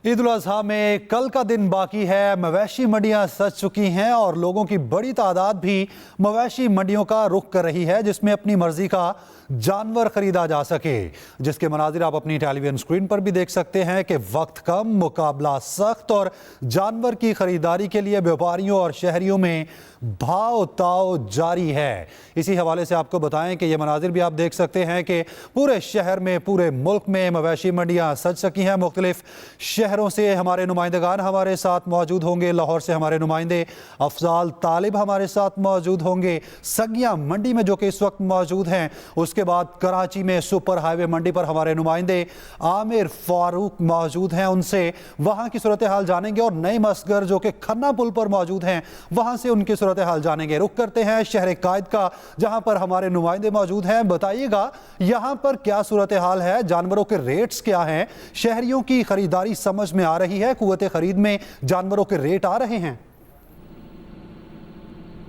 ईद उल अजहा में कल का दिन बाकी है। मवेशी मंडियां सज चुकी हैं और लोगों की बड़ी तादाद भी मवेशी मंडियों का रुख कर रही है, जिसमें अपनी मर्जी का जानवर खरीदा जा सके। जिसके मनाजिर आप अपनी टेलीविजन स्क्रीन पर भी देख सकते हैं कि वक्त कम, मुकाबला सख्त और जानवर की खरीदारी के लिए व्यापारियों और शहरियों में भाव ताव जारी है। इसी हवाले से आपको बताएं कि ये मनाजिर भी आप देख सकते हैं कि पूरे शहर में, पूरे मुल्क में मवेशी मंडियां सज सकी हैं। मुख्तलिफ शहरों से हमारे नुमाइंदगान हमारे साथ मौजूद होंगे। लाहौर से हमारे नुमाइंदे अफजाल तालिब हमारे साथ मौजूद होंगे। सगिया मंडी में जो कि इस वक्त मौजूद हैं, उसके बाद कराची में सुपर हाईवे मंडी पर हमारे नुमाइंदे आमिर फारूक मौजूद हैं। उनसे वहां की सूरत हाल जानेंगे और नई मस्गर जो कि खन्ना पुल पर मौजूद हैं, वहां से उनकी सूरत हाल जानेंगे। रुख करते हैं शहर कायद का, जहां पर हमारे नुमाइंदे मौजूद हैं। बताइएगा यहां पर क्या सूरत हाल है, जानवरों के रेट्स क्या हैं, शहरियों की खरीदारी समझ में आ रही है, कुव्वत खरीद में जानवरों के रेट आ रहे हैं?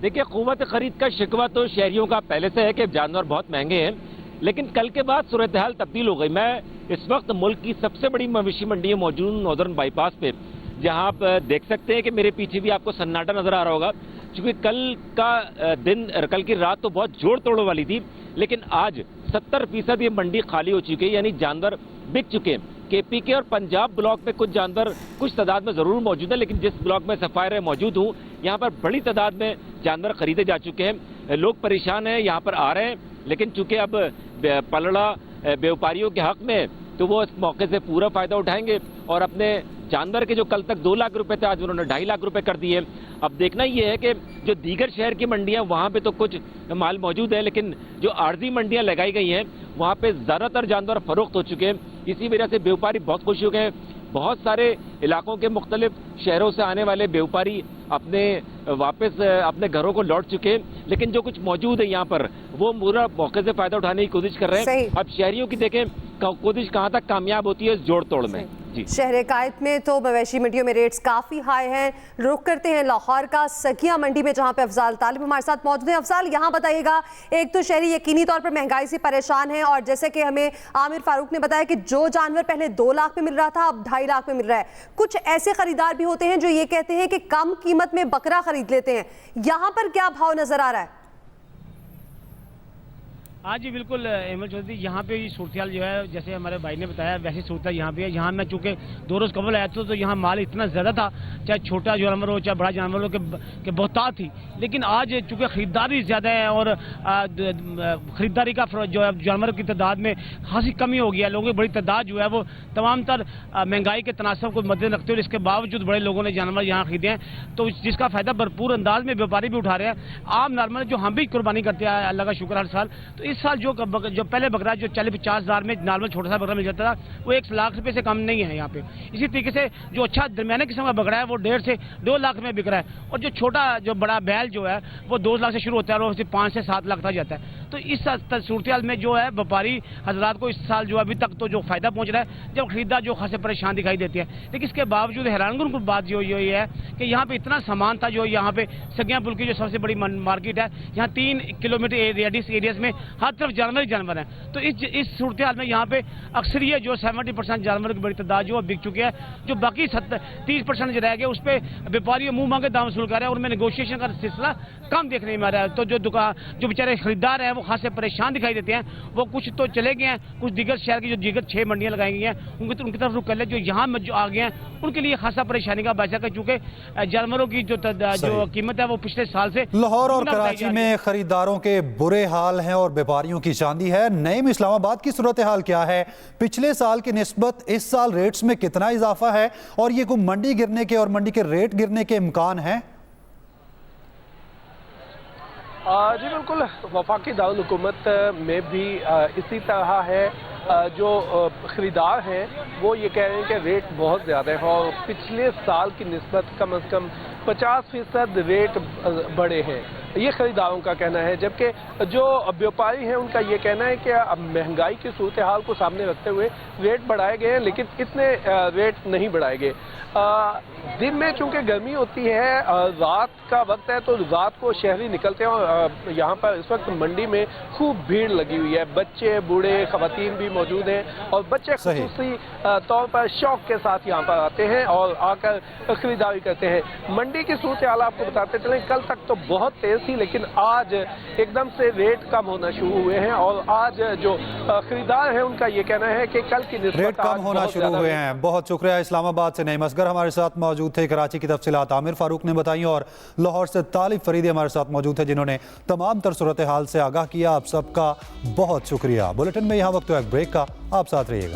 देखिए, कुव्वत खरीद का शिकवा तो शहरियों का पहले से है कि जानवर बहुत महंगे हैं, लेकिन कल के बाद सूरत हाल तब्दील हो गई। मैं इस वक्त मुल्क की सबसे बड़ी मवेशी मंडी मौजूद नॉर्दर्न बाईपास पे, जहां आप देख सकते हैं कि मेरे पीछे भी आपको सन्नाटा नजर आ रहा होगा, क्योंकि कल की रात तो बहुत जोड़ तोड़ वाली थी, लेकिन आज 70% ये मंडी खाली हो चुकी है, यानी जानवर बिक चुके हैं। केपीके और पंजाब ब्लॉक में कुछ जानवर कुछ तादाद में जरूर मौजूद है, लेकिन जिस ब्लॉक में सफायर मौजूद हूँ, यहाँ पर बड़ी तादाद में जानवर खरीदे जा चुके हैं। लोग परेशान हैं, यहाँ पर आ रहे हैं, लेकिन चूंकि अब पलड़ा व्यापारियों के हक में है, तो वो इस मौके से पूरा फायदा उठाएंगे और अपने जानवर के जो कल तक 2 लाख रुपए थे, आज उन्होंने 2.5 लाख रुपए कर दिए। अब देखना ये है कि जो दीगर शहर की मंडियां, वहां पे तो कुछ माल मौजूद है, लेकिन जो आर्जी मंडियां लगाई गई हैं, वहां पे ज्यादातर जानवर फरोख्त हो चुके हैं। इसी वजह से व्यापारी बहुत खुश हो गए। बहुत सारे इलाकों के मुख्तलिफ शहरों से आने वाले व्यापारी वापस अपने घरों को लौट चुके हैं, लेकिन जो कुछ मौजूद है यहाँ पर, वो पूरा मौके से फायदा उठाने की कोशिश कर रहे हैं। अब शहरियों की देखें कोशिश कहाँ तक कामयाब होती है इस जोड़ तोड़ में। शहर कायद में तो मवेशी मंडियों में रेट्स काफ़ी हाई हैं। रुख करते हैं लाहौर का सगिया मंडी में, जहां पे अफजाल तालिब हमारे साथ मौजूद हैं। अफजाल, यहां बताइएगा, एक तो शहरी यकीनी तौर पर महंगाई से परेशान हैं, और जैसे कि हमें आमिर फारूक ने बताया कि जो जानवर पहले 2 लाख में मिल रहा था, अब 2.5 लाख में मिल रहा है। कुछ ऐसे खरीदार भी होते हैं जो ये कहते हैं कि कम कीमत में बकरा खरीद लेते हैं। यहाँ पर क्या भाव नजर आ रहा है? हाँ जी, बिल्कुल अहमद चौधरी, यहाँ पे सूरत जो है, जैसे हमारे भाई ने बताया, वैसी सूरत यहाँ पे है। यहाँ मैं चूँकि 2 रोज़ कबल आया था, तो यहाँ माल इतना ज़्यादा था, चाहे छोटा जानवर हो चाहे बड़ा जानवर हो, के बहुतात थी। लेकिन आज चूँकि ख़रीदारी ज़्यादा है और ख़रीदारी का जो है जानवर की तादाद में खासी कमी हो गई है। लोगों की बड़ी तादाद जो है वो तमाम तर महंगाई के तनासब को मद्देनजर रखते हुए, इसके बावजूद बड़े लोगों ने जानवर यहाँ ख़रीदे हैं, तो जिसका फ़ायदा भरपूर अंदाज में व्यापारी भी उठा रहे हैं। आम नॉर्मल जो हम भी कुर्बानी करते हैं, अल्लाह का शुक्र हर साल, तो इस साल जो पहले बकरा जो 40-50 हज़ार में नॉर्मल छोटा सा बकरा मिल जाता था, वो 1 लाख रुपए से कम नहीं है यहाँ पे। इसी तरीके से जो अच्छा दरमियाने किस्म का बकरा है, वो 1.5 से 2 लाख में बिक रहा है, और जो छोटा जो बड़ा बैल जो है, वो 2 लाख से शुरू होता है और 5 से 7 लाख तक जाता है। तो इस सूरत में जो है व्यापारी हजरात को इस साल जो अभी तक तो जो फायदा पहुंच रहा है, जब खरीदार जो खासे परेशान दिखाई देती है। लेकिन इसके बावजूद हैरानकुन बात जो ये है कि यहाँ पे इतना सामान था, जो यहाँ पे सगिया पुल की जो सबसे बड़ी मार्केट है, यहाँ 3 किलोमीटर रेडियस एरियाज में हर तरफ जानवर हैं। तो इस सूरत हाल में यहाँ पे अक्सर ये जो 70% जानवर की बड़ी तादाद जो बिक चुकी है, जो बाकी 30% जो रह गए, उस पर व्यापारी मुंह मांगे दाम वसूल कर रहे हैं, और उनमें नेगोशिएशन का सिलसिला कम देखने में आ रहा है। तो जो बेचारे खरीदार हैं, वो खासे परेशान दिखाई देते हैं। वो कुछ तो चले गए हैं, कुछ दीगर शहर की जो दीगर 6 मंडियां लगाई गई हैं, उनकी तरफ रुख कर ले। जो यहाँ जो आ गए हैं, उनके लिए खासा परेशानी का बायस है, चूंकि जानवरों की जो कीमत है वो पिछले साल से। लाहौर और कराची में खरीदारों के बुरे हाल हैं और व्यापारियों की चांदी है। नईम, इस्लामाबाद की सूरत हाल क्या है? पिछले साल की निस्बत इस साल रेट्स में कितना इजाफा है, और ये कोई मंडी गिरने के और मंडी के रेट गिरने के इम्कान है? जी बिल्कुल, वफाकी दारुल हुकूमत में भी इसी तरह है। जो ख़रीदार हैं वो ये कह रहे हैं कि रेट बहुत ज़्यादा है, और पिछले साल की निस्बत कम से कम 50% रेट बढ़े हैं। ये खरीदारों का कहना है। जबकि जो व्यापारी हैं उनका ये कहना है कि महंगाई की सूरत हाल को सामने रखते हुए रेट बढ़ाए गए हैं, लेकिन इतने रेट नहीं बढ़ाए गए। दिन में चूंकि गर्मी होती है, रात का वक्त है, तो रात को शहरी निकलते हैं और यहाँ पर इस वक्त मंडी में खूब भीड़ लगी हुई है। बच्चे, बूढ़े, खवातीन भी मौजूद हैं और बच्चे खुसूसी तौर पर शौक के साथ यहाँ पर आते हैं और आकर खरीदारी करते हैं। मंडी की सूरत हाल आपको बताते चलें, कल तक तो बहुत तेज थी, लेकिन आज एकदम से रेट कम होना शुरू हुए हैं और आज जो खरीदार हैं उनका ये कहना है कि कल की निस्बत रेट कम होना शुरू हुए हैं। बहुत शुक्रिया। इस्लामाबाद से नईम असगर हमारे साथ मौजूद थे। कराची की तफसीलात आमिर फारूक ने बताई और लाहौर से तालिब फरीदी हमारे साथ मौजूद थे, जिन्होंने तमाम तर सूरत हाल से आगाह किया। आप सबका बहुत शुक्रिया। बुलेटिन में यहाँ वक्त है ब्रेक का, आप साथ रहिएगा।